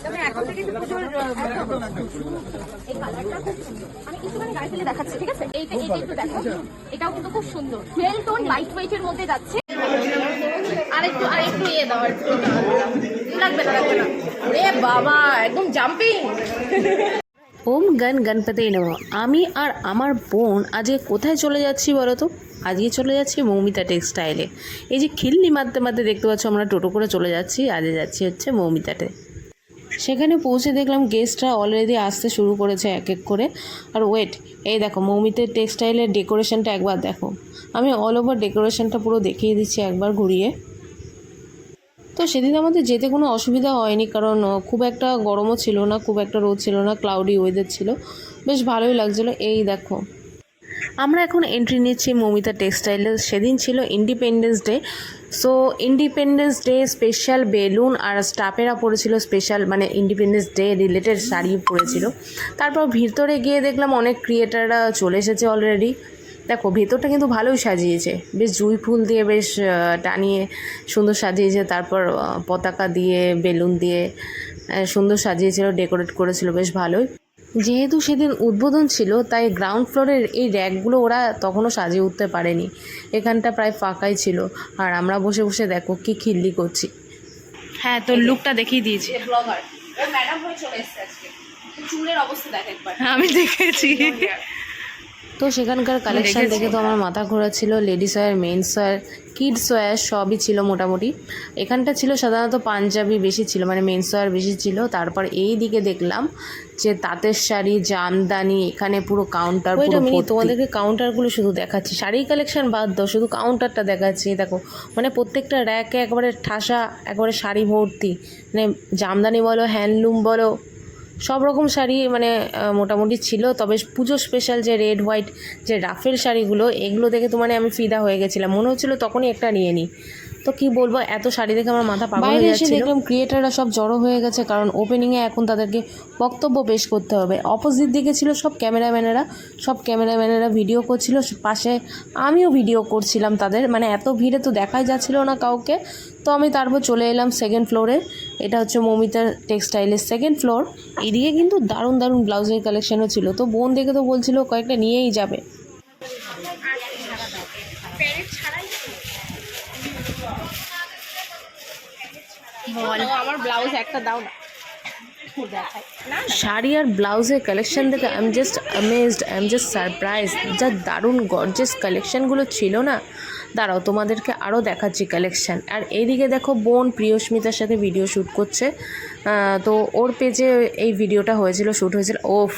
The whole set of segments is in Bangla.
তবে এখন থেকে কিন্তু পুজোর এই কালারটা খুব সুন্দর। আমি একটুখানি গায়ে ফেলে দেখাচ্ছি, ঠিক আছে? এইটা একটু দেখো, এটাও কিন্তু খুব সুন্দর, 12 টোন লাইট ওয়েটের মধ্যে যাচ্ছে। আরেকটু ইয়ে দাও, লাগবে না এ বাবা, একদম জাম্পিং। ওম গণ গণপতি নমঃ। আমি আর আমার বোন আজকে কোথায় চলে যাচ্ছি বলো তো? আজকে চলে যাচ্ছি মৌমিতা টেক্সটাইলে। এই যে খিল্লি মারতে মারতে দেখতে পাচ্ছ আমরা টোটো করে চলে যাচ্ছি, আজকে যাচ্ছি হচ্ছে মৌমিতাতে। সেখানে পৌঁছে দেখলাম গেস্টরা অলরেডি আসতে শুরু করেছে এক এক করে। আর ওয়েট, এই দেখো মৌমিতা টেক্সটাইলের ডেকোরেশনটা একবার দেখো। আমি অল ওভার ডেকোরেশনটা পুরো দেখিয়ে দিচ্ছি একবার ঘুরিয়ে। তো সেদিন আমাদের যেতে কোনো অসুবিধা হয়নি, কারণ খুব একটা গরমও ছিল না, খুব একটা রোদ ছিল না, ক্লাউডি ওয়েদার ছিল, বেশ ভালোই লাগছিলো। এই দেখো আমরা এখন এন্ট্রি নিচ্ছি মৌমিতা টেক্সটাইলে। সেদিন ছিল independence day, so independence day special balloon আর স্টাফেরা পরেছিল স্পেশাল মানে ইন্ডিপেন্ডেন্স ডে রিলেটেড শাড়ি পরেছিল। তারপর ভিতরে গিয়ে দেখলাম অনেক ক্রিয়েটাররা চলে এসেছে অলরেডি। দেখো ভেতরটা কিন্তু ভালোই সাজিয়েছে, বেশ জুঁই ফুল দিয়ে বেশ টানিয়ে সুন্দর সাজিয়েছে। তারপর পতাকা দিয়ে বেলুন দিয়ে সুন্দর সাজিয়েছিল, ডেকোরেট করেছিল বেশ ভালোই। যেহেতু সেদিন উদ্বোধন ছিল তাই গ্রাউন্ড ফ্লোরের এই র্যাকগুলো ওরা তখনও সাজিয়ে উঠতে পারেনি, এখানটা প্রায় ফাঁকাই ছিল। আর আমরা বসে বসে দেখো কি খিল্লি করছি। হ্যাঁ, তোর লুকটা দেখিয়ে দিয়েছি। ব্লগার ও ম্যাডাম হয়ে চলে এসেছে আজকে, চুলের অবস্থা দেখ একবার। আমি দেখেছি। তো সেখানকার কালেকশান দেখে তো আমার মাথা ঘোরাচ্ছিল। Ladies wear, men's wear, kids wear সবই ছিল মোটামুটি। এখানটা ছিল সাধারণত পাঞ্জাবি বেশি ছিল, মানে মেন্স ওয়্যার বেশি ছিল। তারপর এই দিকে দেখলাম যে তাঁতের শাড়ি, জামদানি, এখানে পুরো কাউন্টার। তোমাদেরকে কাউন্টারগুলো শুধু দেখাচ্ছি, শাড়ির কালেকশন বাদ দাও, শুধু কাউন্টারটা দেখাচ্ছি। দেখো মানে প্রত্যেকটা র্যাকে একবারে ঠাসা একবারে শাড়ি ভর্তি, মানে জামদানি বলো, হ্যান্ডলুম বলো, সব রকম শাড়ি মানে মোটামুটি ছিল। তবে পুজো স্পেশাল যে রেড হোয়াইট যে রাফেল শাড়িগুলো, এগুলো দেখে তো মানে আমি ফিদা হয়ে গেছিলাম, মনে হচ্ছিলো তখনই একটা নিয়ে নিই। তো কি বলবো, এত শাড়ি দেখে আমার মাথা পাগল হয়ে যাচ্ছিল। দেখলাম ক্রিয়েটাররা সব জড়ো হয়ে গেছে, কারণ ওপেনিংয়ে এখন তাদেরকে বক্তব্য পেশ করতে হবে। অপোজিট দিকে ছিল সব ক্যামেরাম্যানেরা ভিডিও করছিল, পাশে আমিও ভিডিও করছিলাম তাদের, মানে এত ভিড়ে তো দেখাই যাচ্ছিল না কাউকে। তো আমি তারপর চলে এলাম সেকেন্ড ফ্লোরে। এটা হচ্ছে মৌমিতা টেক্সটাইলের সেকেন্ড ফ্লোর। এদিকে কিন্তু দারুণ দারুণ ব্লাউজের কালেকশনও ছিল। তো বোন দেখে তো বলছিল কয়েকটা নিয়েই যাবে। আমার ব্লাউজ একটা দাও না। শাড়ি আর ব্লাউজের কালেকশন দেখে I am just amazed, I am just surprise. যা দারুণ গর্জিয়াস কালেকশানগুলো ছিল না, দাঁড়াও তোমাদেরকে আরও দেখাচ্ছি কালেকশান। আর এইদিকে দেখো বোন প্রিয়স্মিতার সাথে ভিডিও শ্যুট করছে। তো ওর পেজে এই ভিডিওটা হয়েছিল, শ্যুট হয়েছিল। ওফ,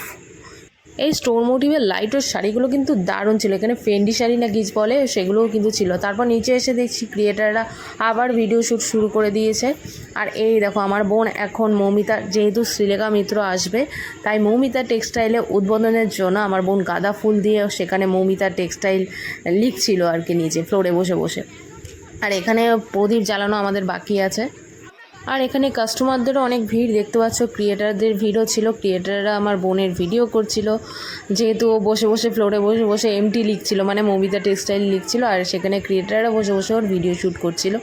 এই স্টোর মোটিভের লাইটের শাড়িগুলো কিন্তু দারুণ ছিল। এখানে ফেন্ডি শাড়ি না গিজ বলে, সেগুলোও কিন্তু ছিল। তারপর নিচে এসে দেখছি ক্রিয়েটাররা আবার ভিডিও শ্যুট শুরু করে দিয়েছে। আর এই দেখো আমার বোন এখন মৌমিতা, যেহেতু শ্রীলেখা মিত্র আসবে তাই মৌমিতা টেক্সটাইলে উদ্বোধনের জন্য আমার বোন গাঁদা ফুল দিয়ে সেখানে মৌমিতা টেক্সটাইল লিখছিল আর কি নিচে ফ্লোরে বসে বসে। আর এখানে প্রদীপ জ্বালানো আমাদের বাকি আছে। আর এখানে কাস্টমারদেরও অনেক ভিড় দেখতে পাচ্ছ, ক্রিয়েটারদের ভিড়ও ছিল। ক্রিয়েটাররা আমার বোনের ভিডিও করছিল, যেহেতু ও বসে বসে ফ্লোরে বসে বসে এমটি লিখছিল, মানে মৌমিতা টেক্সটাইল লিখছিল। আর সেখানে ক্রিয়েটাররা বসে বসে ওর ভিডিও শ্যুট করছিল,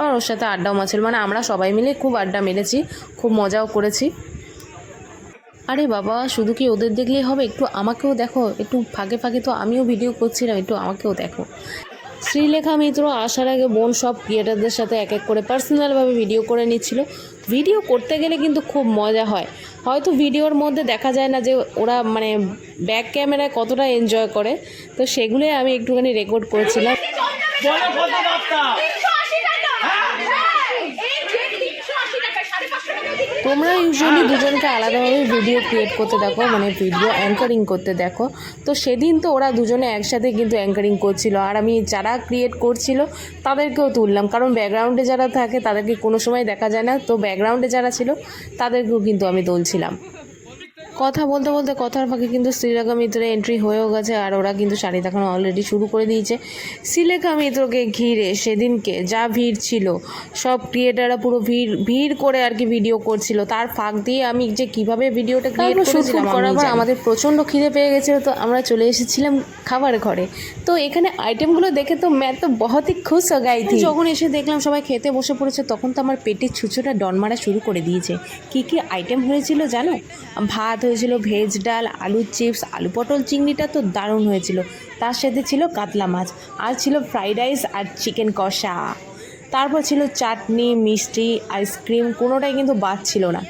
আর ওর সাথে আড্ডাও মারছিল। মানে আমরা সবাই মিলে খুব আড্ডা মেরেছি, খুব মজাও করেছি। আরে বাবা, শুধু কি ওদের দেখলেই হবে, একটু আমাকেও দেখো, একটু ফাঁকে ফাঁকে তো আমিও ভিডিও করছিলাম, একটু আমাকেও দেখো। শ্রীলেখা মিত্র আসার আগে বোন সব ক্রিয়েটারদের সাথে এক এক করে পার্সোনালভাবে ভিডিও করে নিচ্ছিল। ভিডিও করতে গেলে কিন্তু খুব মজা হয়। হয়তো ভিডিওর মধ্যে দেখা যায় না যে ওরা মানে ব্যাক ক্যামেরায় কতটা এনজয় করে, তো সেগুলোই আমি একটুখানি রেকর্ড করেছিলাম। তোমরা ইউজুয়ালি দুজনকে আলাদাভাবে ভিডিও ক্রিয়েট করতে দেখো, মানে ভিডিও অ্যাঙ্কারিং করতে দেখো। তো সেদিন তো ওরা দুজনে একসাথে কিন্তু অ্যাঙ্কারিং করছিল, আর আমি যারা ক্রিয়েট করছিল তাদেরকেও তুললাম, কারণ ব্যাকগ্রাউন্ডে যারা থাকে তাদেরকে কোনো সময় দেখা যায় না। তো ব্যাকগ্রাউন্ডে যারা ছিল তাদেরকেও কিন্তু আমি তুলছিলাম। কথা বলতে বলতে কথার ফাঁকে কিন্তু শ্রীলেখা মিত্র এন্ট্রি হয়েও গেছে, আর ওরা কিন্তু শাড়ি দেখানো অলরেডি শুরু করে দিয়েছে। শ্রীলেখা মিত্রকে ঘিরে সেদিনকে যা ভিড় ছিল, সব ক্রিয়েটাররা পুরো ভিড় করে আর কি ভিডিও করছিল। তার ফাঁক দিয়ে আমি যে কিভাবে ভিডিওটা ক্রিয়েট করেছিলাম করার পর আমাদের প্রচণ্ড খিদে পেয়ে গেছিলো, তো আমরা চলে এসেছিলাম খাবার ঘরে। তো এখানে আইটেমগুলো দেখে তো मैं तो बहुत ही खुश हो गई थी। যখন এসে দেখলাম সবাই খেতে বসে পড়েছে, তখন তো আমার পেটের ছুঁচোটা ডন মারা শুরু করে দিয়েছে। কী কী আইটেম হয়েছিল জানো? ভাত হয়েছিল, ভেজ ডাল, আলু চিপস, আলু পটল চিংড়িটা তো দারুণ হয়েছিল। তার সাথে ছিল কাতলা মাছ, আর ছিল ফ্রাইড রাইস আর চিকেন কষা। তারপর ছিল চাটনি, মিষ্টি, আইসক্রিম, কোনোটাই কিন্তু বাদ ছিল না।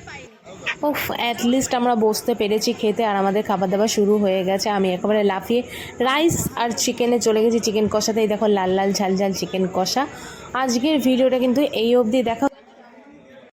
ওফ, অ্যাটলিস্ট আমরা বসতে পেরেছি খেতে, আর আমাদের খাবার দাবার শুরু হয়ে গেছে। আমি একেবারে লাফিয়ে রাইস আর চিকেনে চলে গেছি। চিকেন কষাতেই দেখো লাল লাল ঝাল ঝাল চিকেন কষা। আজকের ভিডিওটা কিন্তু এই অবধি দেখা।